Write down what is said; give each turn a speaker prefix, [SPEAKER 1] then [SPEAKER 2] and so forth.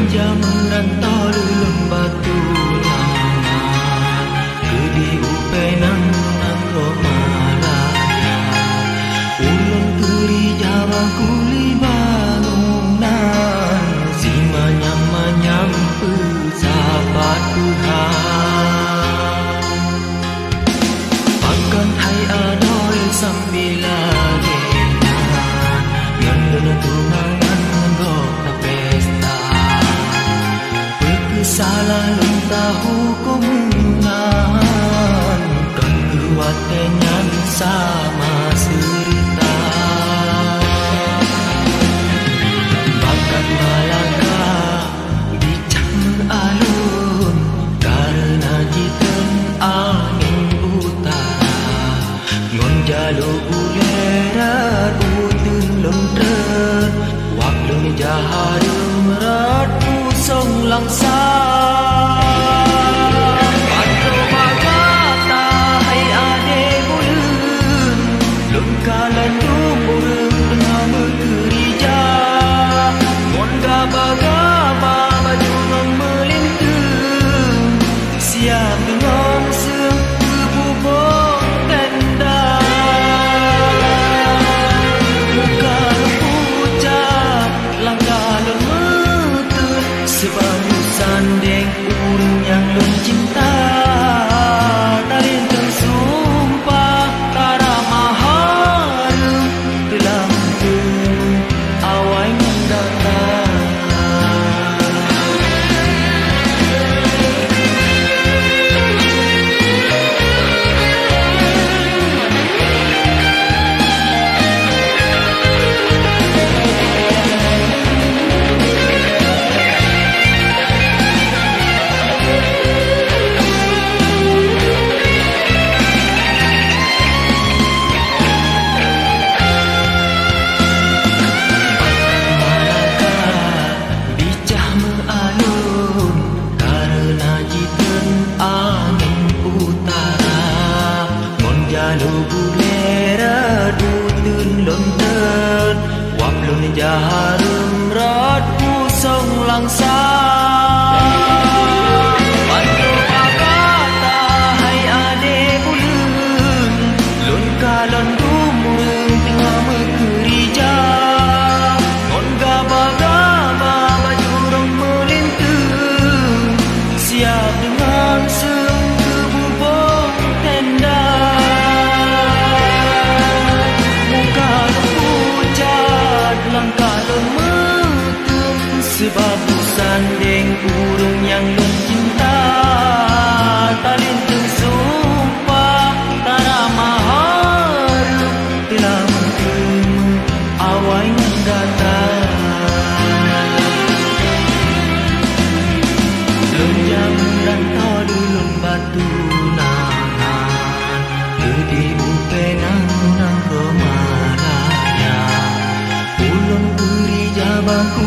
[SPEAKER 1] jam rantau lulun batu nyaman Kedi upenang nang romalaya Ulun kuri jawa kuli bangunan Si manyam-manyam pesabat Tuhan Akan hai adoi sambilan genan Ngendana tunangan ngendok ta pesta Salah lentah hukuman Kan kuatenyan sama cerita Bakat Malaka bicak mengalun Karena jitan angin utara Ngon jalo bulerat utun lontret Waklun jaharum merat pusong langsa Panto magata hai ade bulan Lungkalan rumurung tengah berkerja Monda bagama bajungang melintung Siap dengan sebubuk tenda Muka pucat langkalan metut Sebab sandeng urung yang mencinta Tarin tersumpah Tara maharum Telah mentung awai mendatang Jaharum rat pusong langsa Panto agata hai ade bulan Lun kalon rumurung tengah bekerja Ngon gaba-gaba bajurung melintung Siap dengan sebubuk tenda Langkah metung sebab sandeng urung yang mencinta Talin tersumpah tara maharum Telah mentung awai mendatang Lonjang rantau lulun batu nangan Kedi upenang nang romalaya Ulun beri jabang